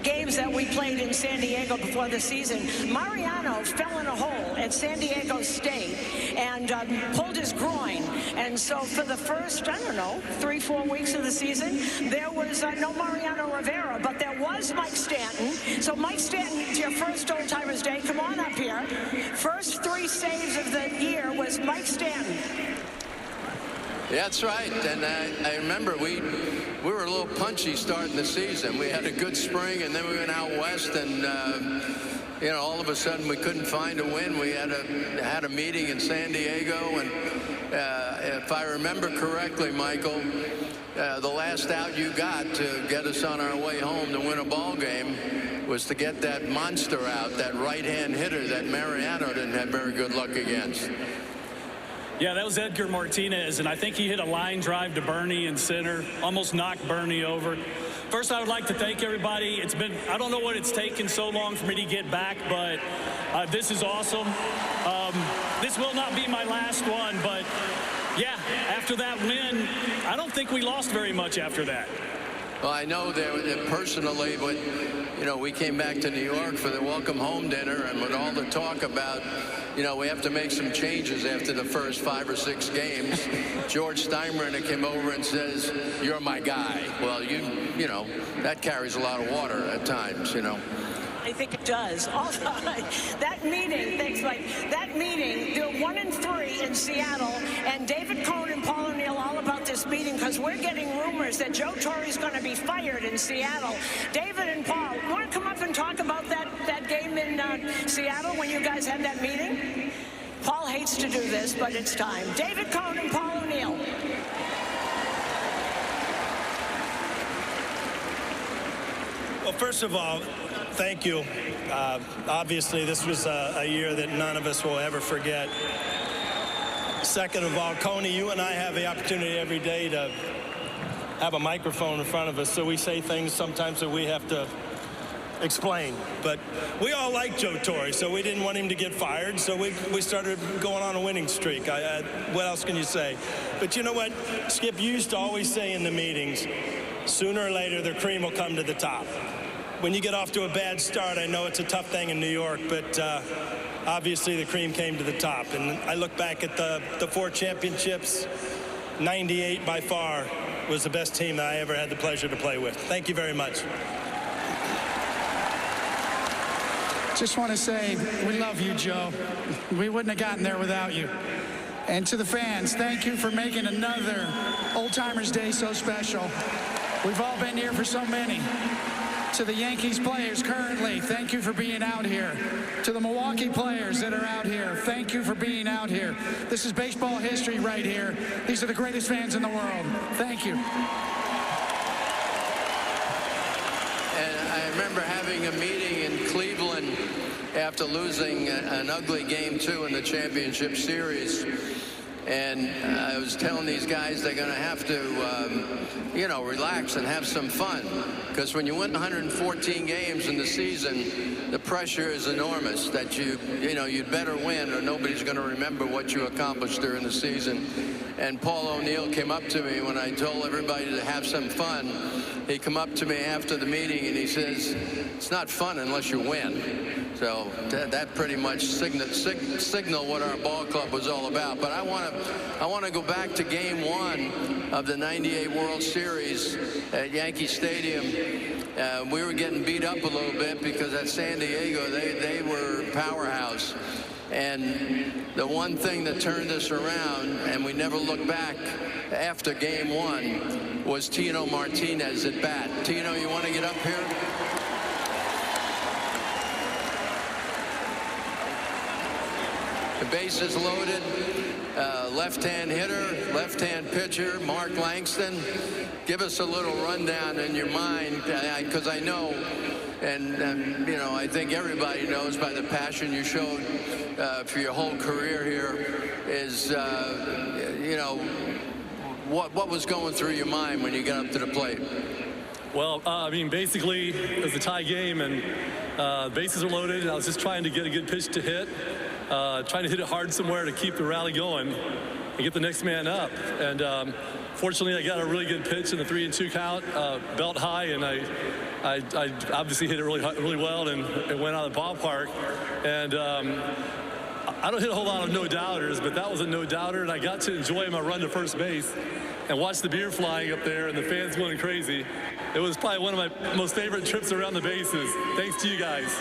games that we played in San Diego before the season, Mariano fell in a hole at San Diego State and pulled his groin. And so for the first, I don't know, 3-4 weeks of the season, there was no Mariano Rivera, but there was Mike Stanton. So Mike Stanton, it's your first Old Timers Day. Come on up here. First 3 saves of the year was Mike Stanton. Yeah, that's right. And I remember we were a little punchy starting the season. We had a good spring, and then we went out west, and you know, all of a sudden we couldn't find a win. We had a meeting in San Diego, and if I remember correctly, Michael, the last out you got to get us on our way home to win a ball game was to get that monster out, that right-hand hitter that Mariano didn't have very good luck against. Yeah, that was Edgar Martinez, and I think he hit a line drive to Bernie in center, almost knocked Bernie over. First, I would like to thank everybody. It's been, I don't know what it's taken so long for me to get back, but this is awesome. This will not be my last one, but yeah, after that win, I don't think we lost very much after that. Well, I know that personally, but, you know, we came back to New York for the welcome home dinner, and with all the talk about, you know, we have to make some changes after the first 5 or 6 games, George Steinbrenner came over and says, you're my guy. Well, you know, that carries a lot of water at times, you know. I think it does. Also, that meeting, thanks, Mike. That meeting, they're 1-3 in Seattle, and David Cohn and Paul O'Neill all about this meeting because we're getting rumors that Joe Torre's going to be fired in Seattle. David and Paul, you want to come up and talk about that game in Seattle when you guys had that meeting? Paul hates to do this, but it's time. David Cohn and Paul O'Neill. Well, first of all, thank you. Obviously, this was a year that none of us will ever forget. Second of all, Coney, you and I have the opportunity every day to have a microphone in front of us, so we say things sometimes that we have to explain. But we all like Joe Torre, so we didn't want him to get fired, so we started going on a winning streak. What else can you say? But you know what, Skip, you used to always say in the meetings, sooner or later the cream will come to the top. When you get off to a bad start, I know it's a tough thing in New York, but obviously the cream came to the top. And I look back at the 4 championships, 98 by far was the best team that I ever had the pleasure to play with. Thank you very much. Just want to say we love you, Joe. We wouldn't have gotten there without you. And to the fans, thank you for making another Old Timers Day so special. We've all been here for so many. To the Yankees players currently, thank you for being out here. To the Milwaukee players that are out here, thank you for being out here. This is baseball history right here. These are the greatest fans in the world. Thank you. And I remember having a meeting in Cleveland after losing an ugly game 2 in the championship series. And I was telling these guys they're going to have to, you know, relax and have some fun. Because when you win 114 games in the season, the pressure is enormous that you know, you'd better win or nobody's going to remember what you accomplished during the season. And Paul O'Neill came up to me when I told everybody to have some fun. He come up to me after the meeting and he says, it's not fun unless you win. So that pretty much signal what our ball club was all about. But I want to go back to Game 1 of the '98 World Series at Yankee Stadium. We were getting beat up a little bit because at San Diego they were powerhouse. And the one thing that turned us around, and we never looked back after Game 1, was Tino Martinez at bat. Tino, you want to get up here? The bases loaded, left-hand hitter, left-hand pitcher, Mark Langston. Give us a little rundown in your mind, because I know, and you know, I think everybody knows by the passion you showed for your whole career here, is, you know, what was going through your mind when you got up to the plate? Well, I mean, basically, it was a tie game, and bases are loaded, and I was just trying to get a good pitch to hit. Trying to hit it hard somewhere to keep the rally going and get the next man up. And fortunately, I got a really good pitch in the 3-2 count, belt high, and I obviously hit it really well, and it went out of the ballpark. And I don't hit a whole lot of no-doubters, but that was a no-doubter, and I got to enjoy my run to first base and watch the beer flying up there and the fans going crazy. It was probably one of my most favorite trips around the bases. Thanks to you guys.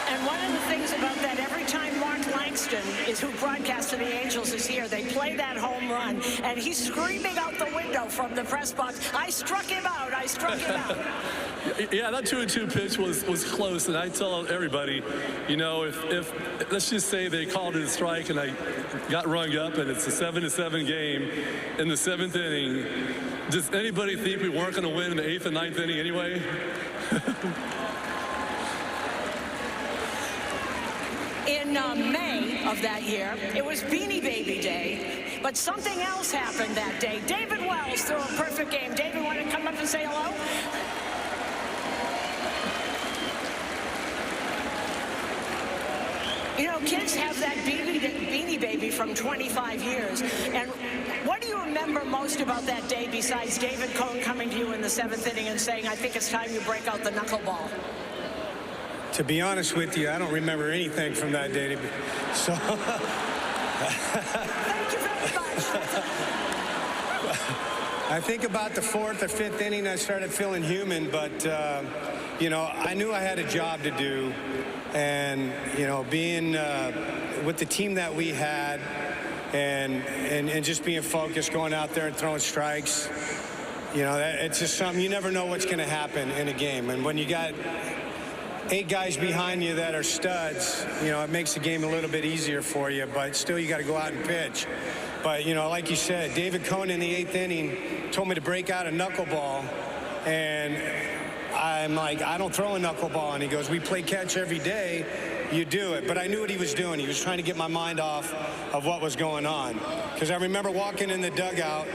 And one of the things about that, every time Mark Langston, who broadcasts to the Angels, is here, they play that home run, and he's screaming out the window from the press box, I struck him out, I struck him out. Yeah, that 2-2 pitch was close, and I tell everybody, you know, if let's just say they called it a strike and I got rung up and it's a 7-7 game in the 7th inning, does anybody think we weren't going to win in the 8th and 9th inning anyway? In May of that year, it was Beanie Baby Day, but something else happened that day. David Wells threw a perfect game. David, want to come up and say hello? You know, kids have that Beanie Baby from 25 years. And what do you remember most about that day besides David Cone coming to you in the 7th inning and saying, I think it's time you break out the knuckleball? To be honest with you, I don't remember anything from that day. So thank you very much. I think about the 4th or 5th inning, I started feeling human, but, you know, I knew I had a job to do. And, you know, being with the team that we had and just being focused, going out there and throwing strikes, you know, it's just something, you never know what's going to happen in a game. And when you got 8 guys behind you that are studs, you know, it makes the game a little bit easier for you, but still you got to go out and pitch. But, you know, like you said, David Cone in the 8th inning told me to break out a knuckleball, and I'm like, I don't throw a knuckleball. And he goes, we play catch every day, you do it. But I knew what he was doing. He was trying to get my mind off of what was going on. Because I remember walking in the dugout,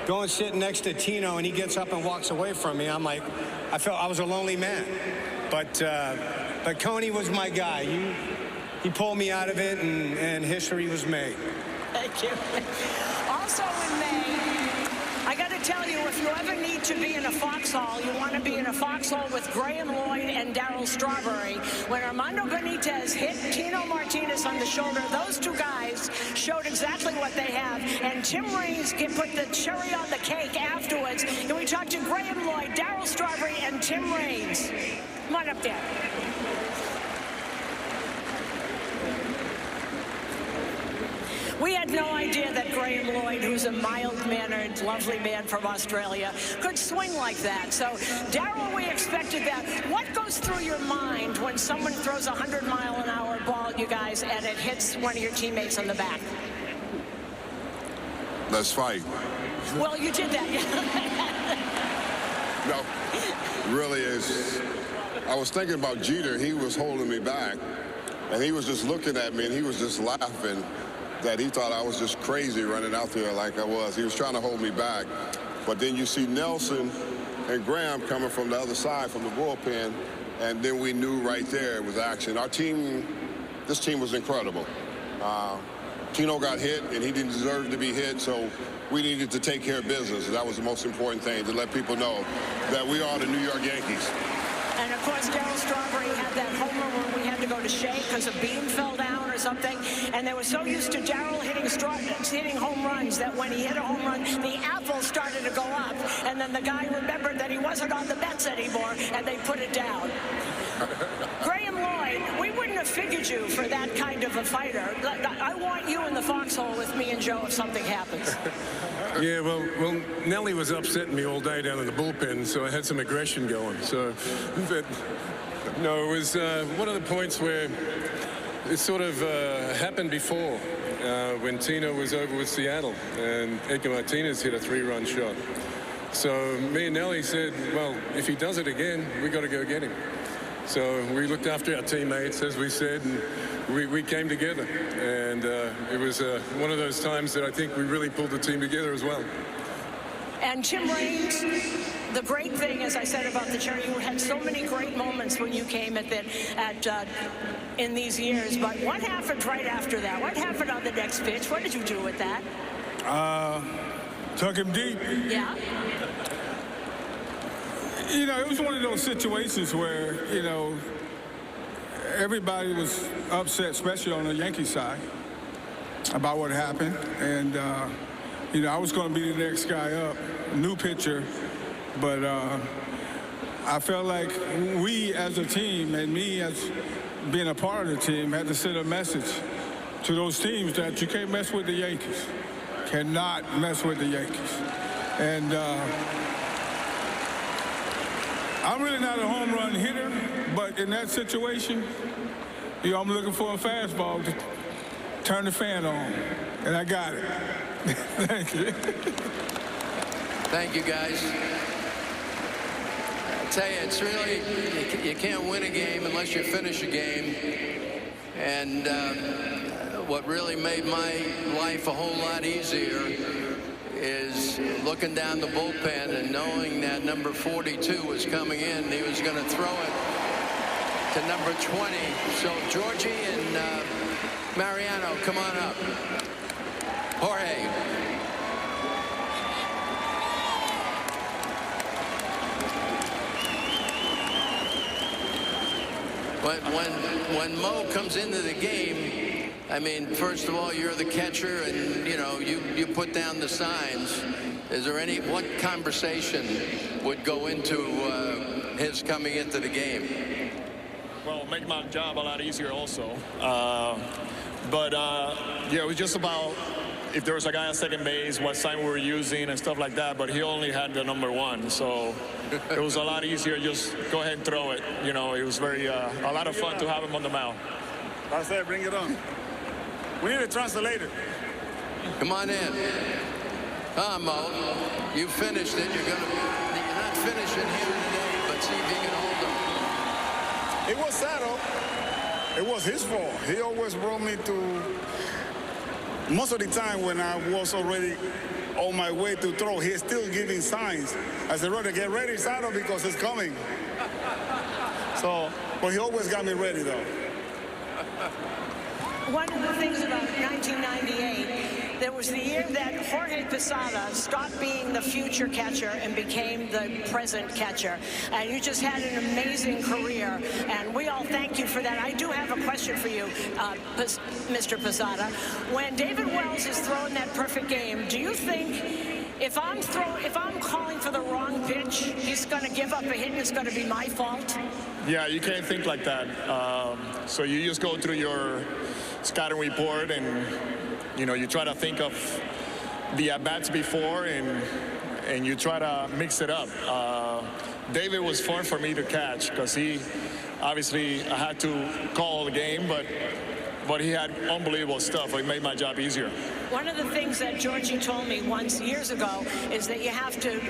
going sitting next to Tino, and he gets up and walks away from me. I'm like, I felt I was a lonely man. But Coney was my guy. He pulled me out of it, and history was made. Thank you. Also in May, I got to tell you, if you ever need to be in a foxhole, you want to be in a foxhole with Graham Lloyd and Darryl Strawberry. When Armando Benitez hit Tino Martinez on the shoulder, those two guys showed exactly what they have. And Tim Raines can put the cherry on the cake afterwards. And we talked to Graham Lloyd, Darryl Strawberry, and Tim Raines. Come on up there. We had no idea that Graham Lloyd, who's a mild-mannered, lovely man from Australia, could swing like that. So, Darryl, we expected that. What goes through your mind when someone throws a 100-mile-an-hour ball at you guys and it hits one of your teammates on the back? Let's fight. Well, you did that. No, really is. I was thinking about Jeter. He was holding me back, and he was just looking at me, and he was just laughing that he thought I was just crazy running out there like I was. He was trying to hold me back. But then you see Nelson and Graham coming from the other side, from the bullpen, and then we knew right there it was action. Our team, this team was incredible. Tino got hit, and he didn't deserve to be hit, so we needed to take care of business. That was the most important thing, to let people know that we are the New York Yankees. And, of course, Darryl Strawberry had that homer where we had to go to Shea because a beam fell down or something. And they were so used to Darryl hitting home runs that when he hit a home run, the apple started to go up. And then the guy remembered that he wasn't on the Mets anymore, and they put it down. Graham Lloyd, we wouldn't have figured you for that kind of a fighter. I want you in the foxhole with me and Joe if something happens. Yeah, well, Nelly was upsetting me all day down in the bullpen, so I had some aggression going. So, no, it was one of the points where it sort of happened before when Tino was over with Seattle and Edgar Martinez hit a 3-run shot. So me and Nelly said, well, if he does it again, we got to go get him. So we looked after our teammates, as we said, and we came together. And it was one of those times that I think we really pulled the team together as well. And Tim Raines, the great thing, as I said about the chair, you had so many great moments when you came in these years. But what happened right after that? What happened on the next pitch? What did you do with that? Took him deep. Yeah. You know, it was one of those situations where, you know, everybody was upset, especially on the Yankee side, about what happened. And, you know, I was going to be the next guy up, new pitcher. But I felt like we as a team, and me as being a part of the team, had to send a message to those teams that you can't mess with the Yankees. Cannot mess with the Yankees. And I'm really not a home run hitter, but in that situation, you know, I'm looking for a fastball to turn the fan on, and I got it. Thank you. Thank you, guys. I tell you, it's really, you can't win a game unless you finish a game. And what really made my life a whole lot easier is looking down the bullpen and knowing that number 42 was coming in. He was going to throw it to number 20. So Georgie and Mariano, come on up. Jorge. When Mo comes into the game, I mean, first of all, you're the catcher, and you know you put down the signs. Is there what conversation would go into his coming into the game? Well, make my job a lot easier also. Yeah, it was just about if there was a guy on second base, what sign we were using and stuff like that. But he only had the number 1, so it was a lot easier. Just go ahead and throw it. You know, it was very a lot of fun to have him on the mound. I said, bring it on. We need a translator. Come on in. Mo, you finished it. You're not finishing here today, but see if you can hold them. It was Sato. It was his fault. He always brought me to. Most of the time when I was already on my way to throw, he's still giving signs. I said, brother, get ready, Sato, because it's coming. So, but he always got me ready, though. One of the things about 1998, there was the year that Jorge Posada stopped being the future catcher and became the present catcher. And you just had an amazing career, and we all thank you for that. I do have a question for you, Mr. Posada. When David Wells is throwing that perfect game, do you think if I'm calling for the wrong pitch, he's going to give up a hit and it's going to be my fault? Yeah, you can't think like that. So you just go through your scouting report and, you know, you try to think of the at-bats before and you try to mix it up. David was fun for me to catch because he obviously I had to call the game, but he had unbelievable stuff. It made my job easier. One of the things that Georgie told me once years ago is that you have to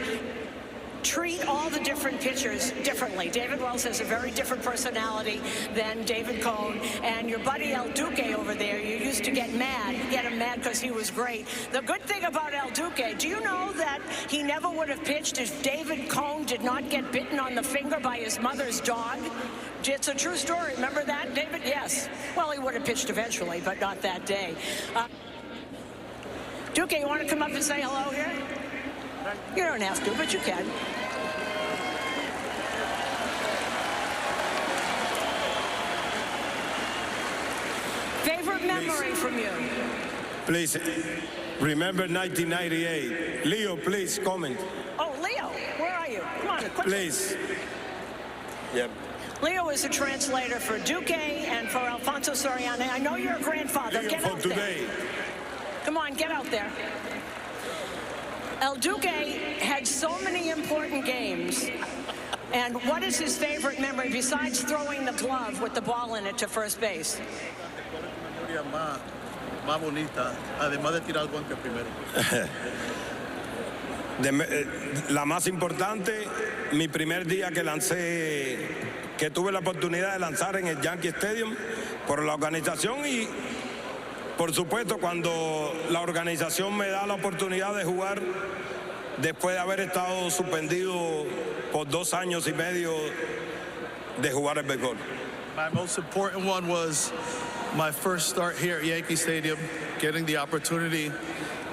treat all the different pitchers differently. David Wells has a very different personality than David Cone, and your buddy El Duque over there, you used to get him mad because he was great. The good thing about El Duque, do you know that he never would have pitched if David Cone did not get bitten on the finger by his mother's dog? It's a true story. Remember that, David? Yes. Well, he would have pitched eventually, but not that day. Duque, you want to come up and say hello here? You don't have to, but you can. Favorite memory from you? Please, remember 1998. Leo, please comment. Oh, Leo, where are you? Come on, quick. Please. Yep. Leo is a translator for Duque and for Alfonso Soriano. I know you're a grandfather. Leo, get for out today. there. Come on, get out there. El Duque had so many important games. And what is his favorite memory besides throwing the glove with the ball in it to first base? Más bonita, además de tirar el guante primero. La más importante, mi primer día que lancé, que tuve la oportunidad de lanzar en el Yankee Stadium por la organización y por supuesto cuando la organización me da la oportunidad de jugar después de haber estado suspendido por 2 años y medio de jugar el béisbol. My most important one was my first start here at Yankee Stadium, getting the opportunity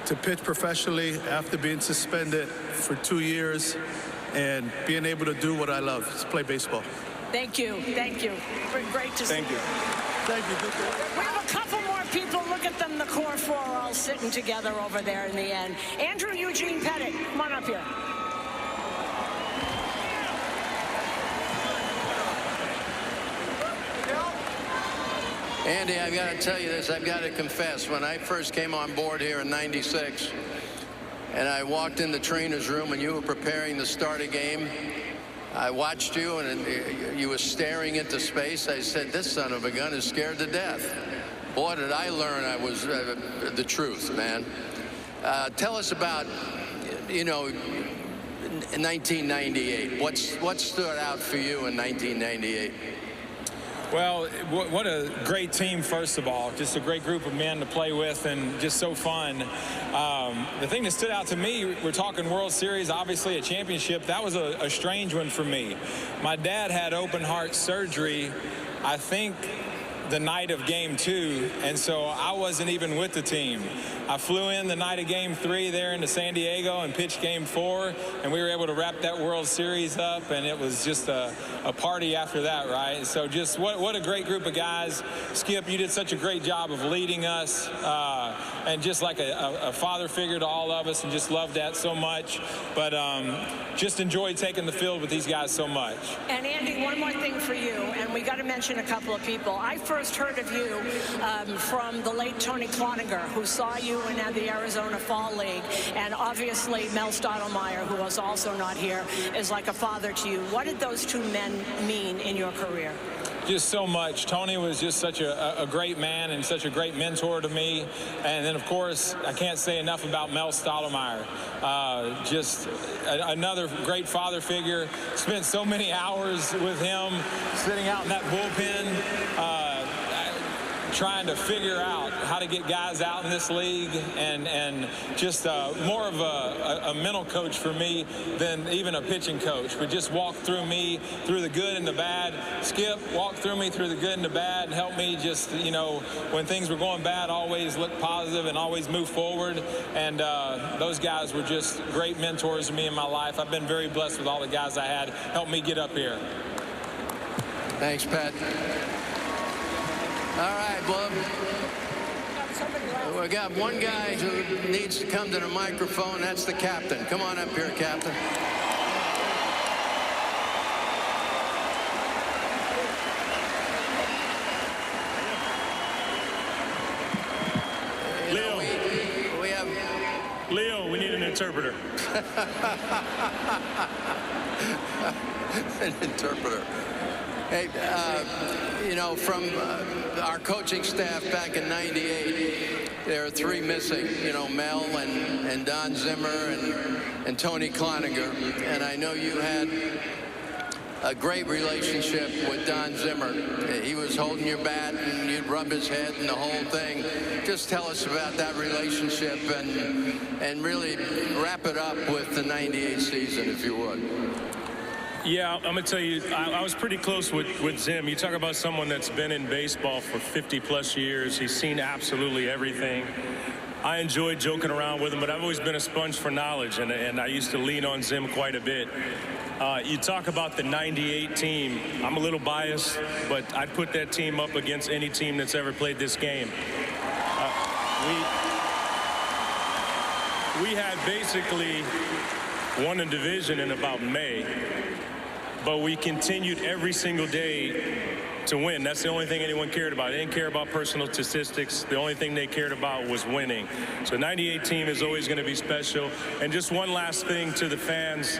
to pitch professionally after being suspended for 2 years and being able to do what I love, play baseball. Thank you. Thank you. Great to see you. Thank you. Thank you. We have a couple more people. Look at them, the core four all sitting together over there in the end. Andrew Eugene Pettit, come on up here. Andy, I've got to tell you this. I've got to confess, when I first came on board here in '96, and I walked in the trainer's room and you were preparing to start a game, I watched you and you were staring into space. I said, this son of a gun is scared to death. Boy, did I learn I was the truth, man. Tell us about, you know, 1998. What stood out for you in 1998? Well, what a great team, first of all. Just a great group of men to play with and just so fun. The thing that stood out to me, we're talking World Series, obviously a championship. That was a strange one for me. My dad had open heart surgery, I think, the night of Game 2, and so I wasn't even with the team. I flew in the night of Game 3 there into San Diego and pitched Game 4, and we were able to wrap that World Series up, and it was just a party after that, right? So just what a great group of guys. Skip, you did such a great job of leading us, and just like a father figure to all of us, and just loved that so much. But just enjoyed taking the field with these guys so much. And Andy, one more thing for you, and we got to mention a couple of people. I first heard of you from the late Tony Cloninger, who saw you in the Arizona Fall League, and obviously Mel Stottlemyre, who was also not here, is like a father to you. What did those two men mean in your career? Just so much. Tony was just such a great man and such a great mentor to me. And then, of course, I can't say enough about Mel Stottlemyre. Just another great father figure. Spent so many hours with him sitting out in that bullpen, trying to figure out how to get guys out in this league, and just more of a mental coach for me than even a pitching coach. Would just walk through me through the good and the bad. Skip walked through me through the good and the bad and helped me just, you know, when things were going bad, always look positive and always move forward. And those guys were just great mentors to me in my life. I've been very blessed with all the guys I had help me get up here. Thanks, Pat. All right, well, we got one guy who needs to come to the microphone. That's the captain. Come on up here, Captain. Leo, we need an interpreter. An interpreter. Hey, you know, from our coaching staff back in '98, there are three missing, you know, Mel and Don Zimmer and Tony Cloninger. And I know you had a great relationship with Don Zimmer. He was holding your bat and you'd rub his head and the whole thing. Just tell us about that relationship and really wrap it up with the 98 season, if you would. Yeah, I'm going to tell you, I was pretty close with Zim. You talk about someone that's been in baseball for 50-plus years. He's seen absolutely everything. I enjoyed joking around with him, but I've always been a sponge for knowledge, and I used to lean on Zim quite a bit. You talk about the 98 team. I'm a little biased, but I'd put that team up against any team that's ever played this game. We had basically won a division in about May, but we continued every single day to win. That's the only thing anyone cared about. They didn't care about personal statistics. The only thing they cared about was winning. So 98 team is always going to be special. And just one last thing to the fans.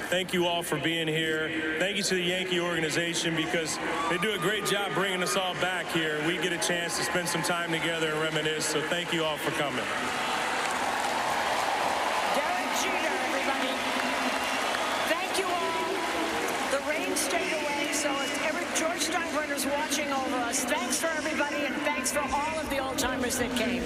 Thank you all for being here. Thank you to the Yankee organization, because they do a great job bringing us all back here. We get a chance to spend some time together and reminisce. So thank you all for coming. George Steinbrenner's watching over us. Thanks for everybody, and thanks for all of the old-timers that came.